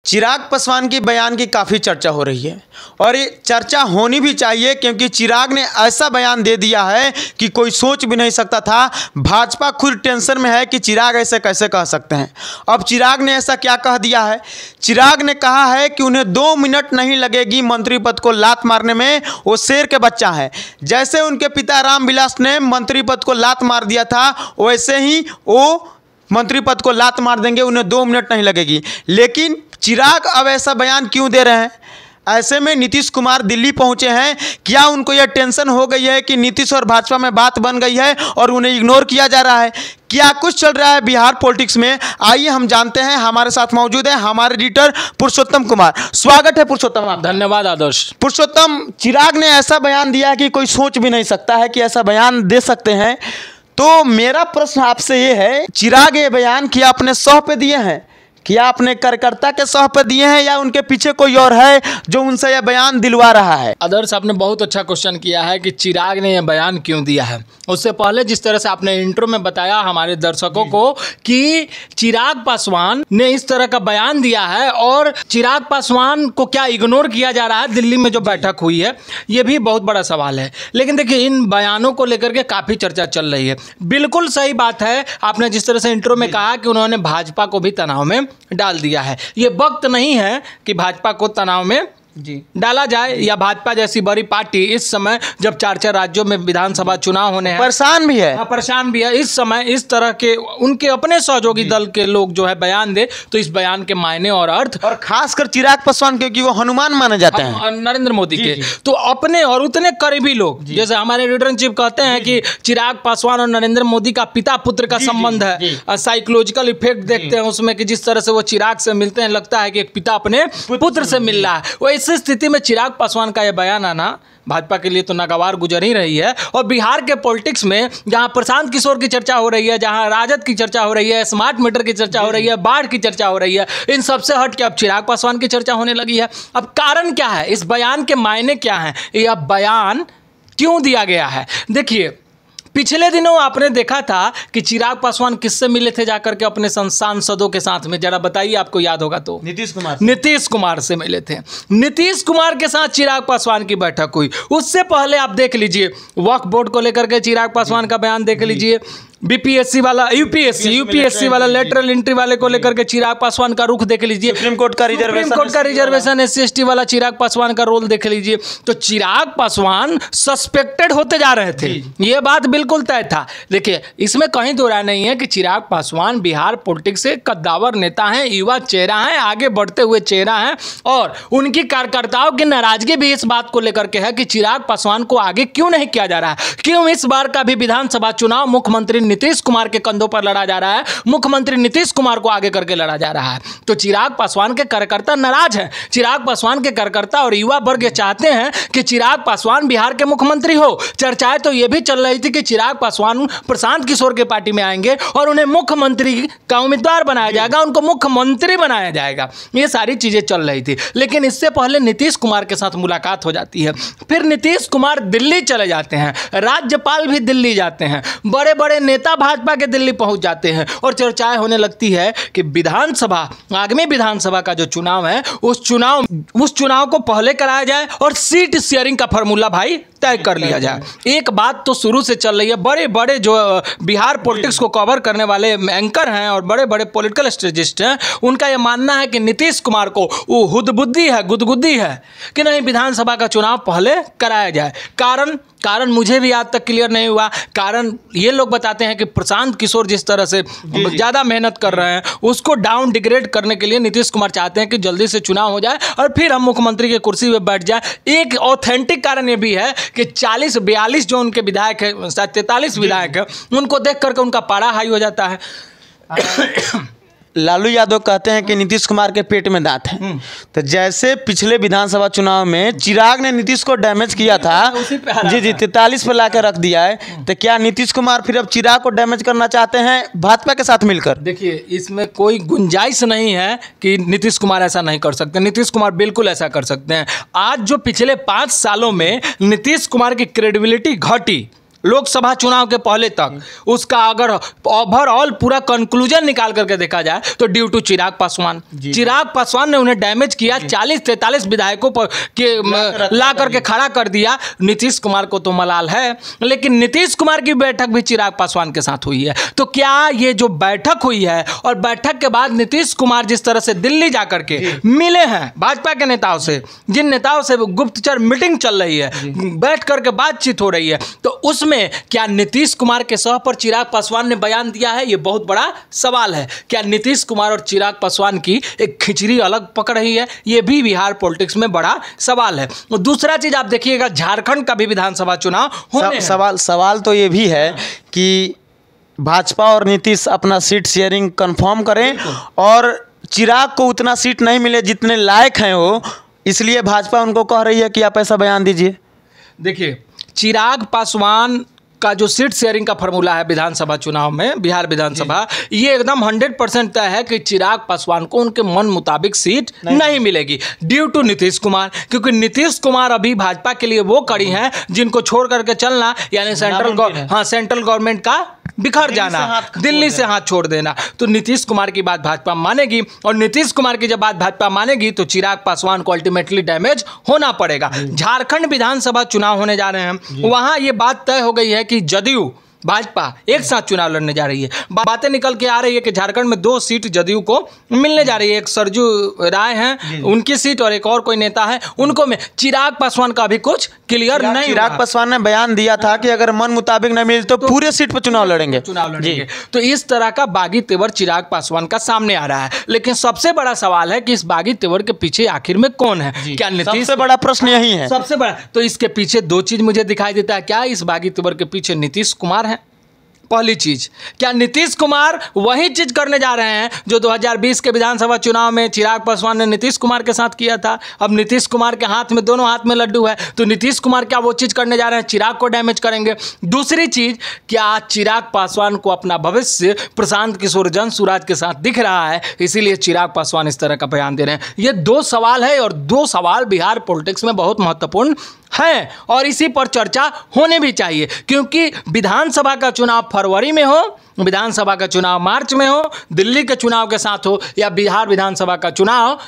चिराग पासवान की बयान की काफ़ी चर्चा हो रही है और ये चर्चा होनी भी चाहिए, क्योंकि चिराग ने ऐसा बयान दे दिया है कि कोई सोच भी नहीं सकता था। भाजपा खुद टेंशन में है कि चिराग ऐसे कैसे कह सकते हैं। अब चिराग ने ऐसा क्या कह दिया है? चिराग ने कहा है कि उन्हें 2 मिनट नहीं लगेगी मंत्री पद को लात मारने में, वो शेर के बच्चा है। जैसे उनके पिता रामविलास ने मंत्री पद को लात मार दिया था, वैसे ही वो मंत्री पद को लात मार देंगे, उन्हें 2 मिनट नहीं लगेगी। लेकिन चिराग अब ऐसा बयान क्यों दे रहे हैं? ऐसे में नीतीश कुमार दिल्ली पहुंचे हैं। क्या उनको यह टेंशन हो गई है कि नीतीश और भाजपा में बात बन गई है और उन्हें इग्नोर किया जा रहा है? क्या कुछ चल रहा है बिहार पॉलिटिक्स में? आइए हम जानते हैं। हमारे साथ मौजूद है हमारे एडिटर पुरुषोत्तम कुमार। स्वागत है पुरुषोत्तम आप। धन्यवाद आदर्श। पुरुषोत्तम, चिराग ने ऐसा बयान दिया कि कोई सोच भी नहीं सकता है कि ऐसा बयान दे सकते हैं। तो मेरा प्रश्न आपसे ये है, चिराग ये बयान क्या अपने सौह पे दिए हैं, क्या अपने कार्यकर्ता के सौह पे दिए हैं, या उनके पीछे कोई और है जो उनसे यह बयान दिलवा रहा है? आदर्श, आपने बहुत अच्छा क्वेश्चन किया है कि चिराग ने यह बयान क्यों दिया है। उससे पहले जिस तरह से आपने इंट्रो में बताया हमारे दर्शकों को कि चिराग पासवान ने इस तरह का बयान दिया है और चिराग पासवान को क्या इग्नोर किया जा रहा है दिल्ली में जो बैठक हुई है, ये भी बहुत बड़ा सवाल है। लेकिन देखिए, इन बयानों को लेकर के काफ़ी चर्चा चल रही है। बिल्कुल सही बात है, आपने जिस तरह से इंट्रो में कहा कि उन्होंने भाजपा को भी तनाव में डाल दिया है। ये वक्त नहीं है कि भाजपा को तनाव में डाला जाए, या भाजपा जैसी बड़ी पार्टी इस समय जब 4 राज्यों में विधानसभा चुनाव होने हैं, परेशान भी है। परेशान भी है। इस समय इस तरह के उनके अपने सहयोगी दल के लोग जो है बयान दे, तो इस बयान के मायने और अर्थ, और खासकर चिराग पासवान, क्योंकि वो हनुमान माने जाते हैं नरेंद्र मोदी के, तो अपने और उतने करीबी लोग, जैसे हमारे एडिटर इन चीफ कहते हैं कि चिराग पासवान और नरेंद्र मोदी का पिता पुत्र का संबंध है। साइकोलॉजिकल इफेक्ट देखते हैं उसमें कि जिस तरह से वो चिराग से मिलते हैं, लगता है कि एक पिता अपने पुत्र से मिल रहा है। वो इस स्थिति में चिराग पासवान का यह बयान आना भाजपा के लिए तो नागवार गुजर ही रही है। और बिहार के पॉलिटिक्स में जहां प्रशांत किशोर की चर्चा हो रही है, जहां राजद की चर्चा हो रही है, स्मार्ट मीटर की चर्चा हो रही है, बाढ़ की चर्चा हो रही है, इन सबसे हट के अब चिराग पासवान की चर्चा होने लगी है। अब कारण क्या है? इस बयान के मायने क्या हैं? यह बयान क्यों दिया गया है? देखिए, पिछले दिनों आपने देखा था कि चिराग पासवान किससे मिले थे जाकर के अपने सांसदों के साथ में, जरा बताइए, आपको याद होगा तो। नीतीश कुमार से मिले थे। नीतीश कुमार के साथ चिराग पासवान की बैठक हुई। उससे पहले आप देख लीजिए, वक्फ बोर्ड को लेकर के चिराग पासवान का बयान देख लीजिए, बीपीएससी वाला यूपीएससी वाला लेटरल एंट्री वाले को लेकर के चिराग पासवान का रुख देख लीजिए, सुप्रीम कोर्ट का रिजर्वेशन SC/ST वाला चिराग पासवान का रोल देख लीजिए। तो चिराग पासवान सस्पेक्टेड होते जा रहे थे, ये बात बिल्कुल तय था। देखिए, इसमें कहीं दो राय नहीं है कि चिराग पासवान बिहार पॉलिटिक्स से कद्दावर नेता हैं, युवा चेहरा हैं, आगे बढ़ते हुए चेहरा हैं, और उनकी कार्यकर्ताओं की नाराजगी भी इस बात को लेकर के है कि चिराग पासवान को आगे क्यों नहीं किया जा रहा है, क्यों इस बार का भी विधानसभा चुनाव मुख्यमंत्री नीतीश कुमार के कंधों पर लड़ा जा रहा है, मुख्यमंत्री नीतीश कुमार को आगे करके लड़ा जा रहा है। तो चिराग पासवान के कार्यकर्ता नाराज हैं। चिराग पासवान के कार्यकर्ता और युवा वर्ग चाहते हैं कि चिराग पासवान बिहार के मुख्यमंत्री हो। चर्चाएं तो यह भी चल रही थी कि चिराग पासवान प्रशांत किशोर के पार्टी में आएंगे और उन्हें मुख्यमंत्री का उम्मीदवार बनाया जाएगा, उनको मुख्यमंत्री बनाया जाएगा। ये सारी चीजें चल रही थी। लेकिन इससे पहले नीतीश कुमार के साथ मुलाकात हो जाती है, फिर नीतीश कुमार दिल्ली चले जाते हैं, राज्यपाल भी दिल्ली जाते हैं, बड़े बड़े नेता भाजपा के दिल्ली पहुंच जाते हैं, और चर्चाएं होने लगती है कि विधानसभा, आगामी विधानसभा का जो चुनाव है, उस चुनाव को पहले कराया जाए और सीट शेयरिंग का फॉर्मूला भाई तय कर लिया जाए। एक बात तो शुरू से चल रही है, बड़े बड़े जो बिहार पॉलिटिक्स को कवर करने वाले एंकर हैं और बड़े बड़े पॉलिटिकल स्ट्रेटेजिस्ट हैं, उनका यह मानना है कि नीतीश कुमार को वो हुदबुद्दी है, गुदगुदी है कि नहीं, विधानसभा का चुनाव पहले कराया जाए। कारण मुझे भी आज तक क्लियर नहीं हुआ। कारण ये लोग बताते हैं कि प्रशांत किशोर जिस तरह से ज़्यादा मेहनत कर रहे हैं, उसको डाउन डिग्रेड करने के लिए नीतीश कुमार चाहते हैं कि जल्दी से चुनाव हो जाए और फिर हम मुख्यमंत्री की कुर्सी पर बैठ जाए। एक ऑथेंटिक कारण ये भी है कि 40-42 जो उनके विधायक है, शायद 43 विधायक है, उनको देख करके उनका पारा हाई हो जाता है। लालू यादव कहते हैं कि नीतीश कुमार के पेट में दांत है। तो जैसे पिछले विधानसभा चुनाव में चिराग ने नीतीश को डैमेज किया था, जी 43 पर ला कर रख दिया है, तो क्या नीतीश कुमार फिर अब चिराग को डैमेज करना चाहते हैं भाजपा के साथ मिलकर? देखिए, इसमें कोई गुंजाइश नहीं है कि नीतीश कुमार ऐसा नहीं कर सकते। नीतीश कुमार बिल्कुल ऐसा कर सकते हैं। आज जो पिछले 5 सालों में नीतीश कुमार की क्रेडिबिलिटी घटी, लोकसभा चुनाव के पहले तक, उसका अगर ओवरऑल पूरा कंक्लूजन निकाल करके देखा जाए तो ड्यू टू चिराग पासवान। चिराग पासवान ने उन्हें डैमेज किया, 40-43 विधायकों पर के ला करके खड़ा कर दिया। नीतीश कुमार को तो मलाल है, लेकिन नीतीश कुमार की बैठक भी चिराग पासवान के साथ हुई है। तो क्या ये जो बैठक हुई है और बैठक के बाद नीतीश कुमार जिस तरह से दिल्ली जाकर के मिले हैं भाजपा के नेताओं से, जिन नेताओं से गुप्तचर मीटिंग चल रही है, बैठ करके बातचीत हो रही है, तो उसमें क्या नीतीश कुमार के सह पर चिराग पासवान ने बयान दिया है? ये बहुत बड़ा सवाल है। क्या नीतीश कुमार और चिराग पासवान की एक खिचड़ी अलग पक रही है? ये भी बिहार पॉलिटिक्स में बड़ा सवाल है। और दूसरा चीज आप देखिएगा, झारखंड का भी विधानसभा चुनाव होने सवाल तो ये भी है कि भाजपा और नीतीश अपना सीट शेयरिंग कंफर्म करें, और चिराग को उतना सीट नहीं मिले जितने लायक हैं वो, इसलिए भाजपा उनको कह रही है कि आप ऐसा बयान दीजिए। देखिए, चिराग पासवान का जो सीट शेयरिंग का फॉर्मूला है विधानसभा चुनाव में, बिहार विधानसभा, ये एकदम 100% तय है कि चिराग पासवान को उनके मन मुताबिक सीट नहीं मिलेगी ड्यू टू नीतीश कुमार। क्योंकि नीतीश कुमार अभी भाजपा के लिए वो कड़ी हैं जिनको छोड़ करके चलना, यानी सेंट्रल गवर्नमेंट का बिखर जाना, दिल्ली से हाथ छोड़ देना। तो नीतीश कुमार की बात भाजपा मानेगी, और नीतीश कुमार की जब बात भाजपा मानेगी तो चिराग पासवान को अल्टीमेटली डैमेज होना पड़ेगा। झारखंड विधानसभा चुनाव होने जा रहे हैं, वहां ये बात तय हो गई है कि जदयू भाजपा एक साथ चुनाव लड़ने जा रही है। बातें निकल के आ रही है कि झारखंड में 2 सीट जदयू को मिलने जा रही है। एक सरजू राय हैं, उनकी सीट, और एक और कोई नेता है, उनको में चिराग पासवान का भी कुछ क्लियर नहीं। चिराग पासवान ने बयान दिया था कि अगर मन मुताबिक नहीं मिले तो पूरे सीट पर चुनाव लड़ेंगे। तो इस तरह का बागी तेवर चिराग पासवान का सामने आ रहा है। लेकिन सबसे बड़ा सवाल है कि इस बागी तेवर के पीछे आखिर में कौन है? क्या नीतीश? सबसे बड़ा प्रश्न यही है, सबसे बड़ा। तो इसके पीछे 2 चीज मुझे दिखाई देता है। क्या इस बागी तेवर के पीछे नीतीश कुमार है? पहली चीज, क्या नीतीश कुमार वही चीज करने जा रहे हैं जो 2020 के विधानसभा चुनाव में चिराग पासवान ने नीतीश कुमार के साथ किया था? अब नीतीश कुमार के हाथ में, दोनों हाथ में लड्डू है, तो नीतीश कुमार क्या वो चीज करने जा रहे हैं? चिराग को डैमेज करेंगे। दूसरी चीज, क्या चिराग पासवान को अपना भविष्य प्रशांत किशोर जनसुराज के साथ दिख रहा है, इसीलिए चिराग पासवान इस तरह का बयान दे रहे हैं? ये 2 सवाल है, और 2 सवाल बिहार पॉलिटिक्स में बहुत महत्वपूर्ण है, और इसी पर चर्चा होने भी चाहिए। क्योंकि विधानसभा का चुनाव फरवरी में हो, विधानसभा का चुनाव मार्च में हो, दिल्ली के चुनाव के साथ हो, या बिहार विधानसभा का चुनाव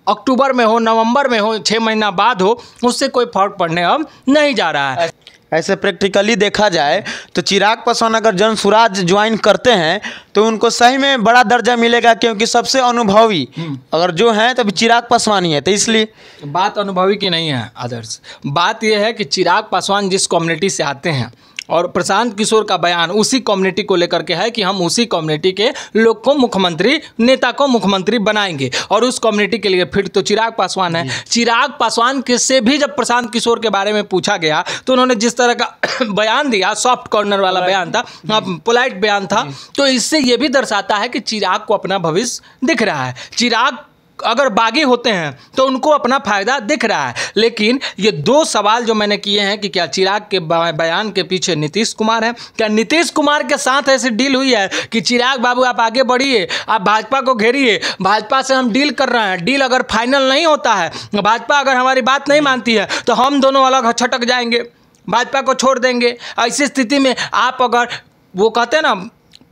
अक्टूबर में हो, नवंबर में हो, 6 महीना बाद हो, उससे कोई फर्क पड़ने अब नहीं जा रहा है। ऐसे प्रैक्टिकली देखा जाए तो चिराग पासवान अगर जनसुराज ज्वाइन करते हैं तो उनको सही में बड़ा दर्जा मिलेगा, क्योंकि सबसे अनुभवी अगर जो हैं तो चिराग पासवान ही है। तो इसलिए बात अनुभवी की नहीं है आदर्श, बात यह है कि चिराग पासवान जिस कम्युनिटी से आते हैं, और प्रशांत किशोर का बयान उसी कम्युनिटी को लेकर के है कि हम उसी कम्युनिटी के लोग को मुख्यमंत्री, नेता को मुख्यमंत्री बनाएंगे, और उस कम्युनिटी के लिए फिट तो चिराग पासवान है। चिराग पासवान के से भी जब प्रशांत किशोर के बारे में पूछा गया तो उन्होंने जिस तरह का बयान दिया, सॉफ्ट कॉर्नर वाला बयान था, पोलाइट बयान था, तो इससे ये भी दर्शाता है कि चिराग को अपना भविष्य दिख रहा है। चिराग अगर बागी होते हैं तो उनको अपना फायदा दिख रहा है। लेकिन ये 2 सवाल जो मैंने किए हैं कि क्या चिराग के बयान के पीछे नीतीश कुमार है? क्या नीतीश कुमार के साथ ऐसी डील हुई है कि चिराग बाबू आप आगे बढ़िए, आप भाजपा को घेरिए, भाजपा से हम डील कर रहे हैं, डील अगर फाइनल नहीं होता है, भाजपा अगर हमारी बात नहीं मानती है तो हम दोनों अलग छटक जाएंगे, भाजपा को छोड़ देंगे। ऐसी स्थिति में आप अगर वो कहते हैं ना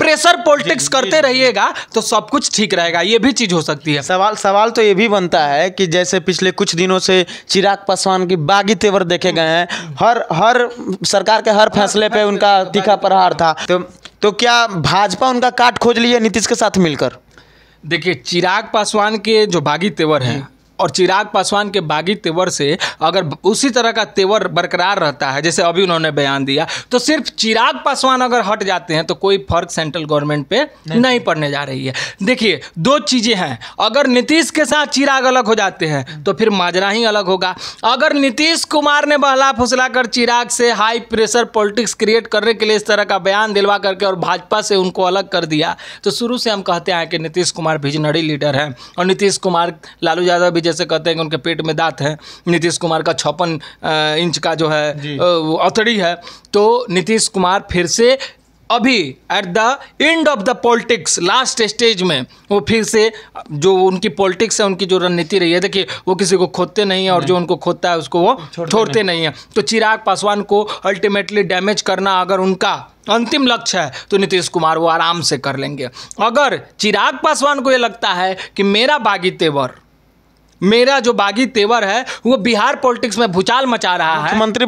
प्रेशर पॉलिटिक्स करते रहिएगा तो सब कुछ ठीक रहेगा, ये भी चीज़ हो सकती है। सवाल तो ये भी बनता है कि जैसे पिछले कुछ दिनों से चिराग पासवान की बागी तेवर देखे गए हैं, हर सरकार के हर फैसले पे उनका तीखा प्रहार था, तो क्या भाजपा उनका काट खोज लिया नीतीश के साथ मिलकर? देखिए, चिराग पासवान के जो बागी तेवर हैं और चिराग पासवान के बागी तेवर से अगर उसी तरह का तेवर बरकरार रहता है जैसे अभी उन्होंने बयान दिया, तो सिर्फ चिराग पासवान अगर हट जाते हैं तो कोई फर्क सेंट्रल गवर्नमेंट पे नहीं पड़ने जा रही है। देखिए, 2 चीज़ें हैं, अगर नीतीश के साथ चिराग अलग हो जाते हैं तो फिर माजरा ही अलग होगा। अगर नीतीश कुमार ने बहला फुसला कर चिराग से हाई प्रेशर पॉलिटिक्स क्रिएट करने के लिए इस तरह का बयान दिलवा करके और भाजपा से उनको अलग कर दिया, तो शुरू से हम कहते हैं कि नीतीश कुमार विजनरी लीडर हैं, और नीतीश कुमार, लालू यादव भी जैसे कहते हैं कि उनके पेट में दांत है, नीतीश कुमार का 56 इंच का जो है अथड़ी है, तो नीतीश कुमार फिर से अभी at the end of the politics, last stage में वो फिर से जो उनकी पॉलिटिक्स है, उनकी जो रणनीति रही है, देखिए वो किसी को खोदते नहीं है और जो उनको खोदता है उसको वो छोड़ते नहीं है। तो चिराग पासवान को अल्टीमेटली डैमेज करना अगर उनका अंतिम लक्ष्य है तो नीतीश कुमार वो आराम से कर लेंगे। अगर चिराग पासवान को ये लगता है कि मेरा जो बागी तेवर है वो बिहार पॉलिटिक्स में भूचाल मचा रहा है, मुख्यमंत्री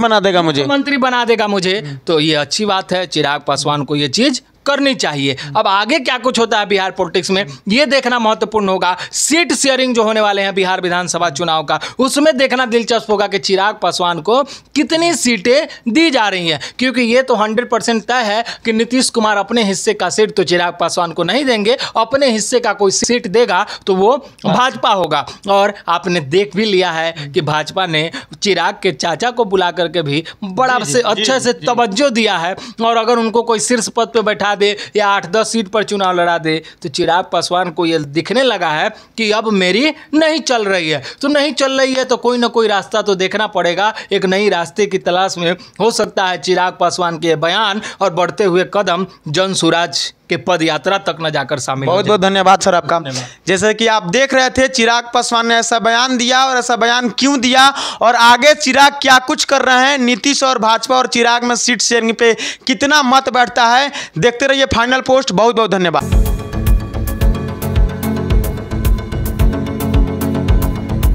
बना देगा मुझे, तो ये अच्छी बात है। चिराग पासवान को ये चीज़ करनी चाहिए। अब आगे क्या कुछ होता है बिहार पॉलिटिक्स में ये देखना महत्वपूर्ण होगा। सीट शेयरिंग जो होने वाले हैं बिहार विधानसभा चुनाव का, उसमें देखना दिलचस्प होगा कि चिराग पासवान को कितनी सीटें दी जा रही हैं, क्योंकि ये तो 100% तय है कि नीतीश कुमार अपने हिस्से का सीट तो चिराग पासवान को नहीं देंगे, अपने हिस्से का कोई सीट देगा तो वो भाजपा होगा। और आपने देख भी लिया है कि भाजपा ने चिराग के चाचा को बुला करके भी बड़ा से अच्छे से तवज्जो दिया है, और अगर उनको कोई शीर्ष पद पर बैठा दे या 8-10 सीट पर चुनाव लड़ा दे तो चिराग पासवान को यह दिखने लगा है कि अब मेरी नहीं चल रही है। तो नहीं चल रही है तो कोई ना कोई रास्ता तो देखना पड़ेगा। एक नई रास्ते की तलाश में हो सकता है चिराग पासवान के बयान और बढ़ते हुए कदम जन सुराज के पद यात्रा तक न जाकर शामिल। बहुत बहुत धन्यवाद सर आपका। जैसे कि आप देख रहे थे चिराग पासवान ने ऐसा बयान दिया, और ऐसा बयान क्यों दिया और आगे चिराग क्या कुछ कर रहे हैं, नीतीश और भाजपा और चिराग में सीट शेयरिंग पे कितना मत बैठता है, देखते रहिए फाइनल पोस्ट। बहुत बहुत धन्यवाद।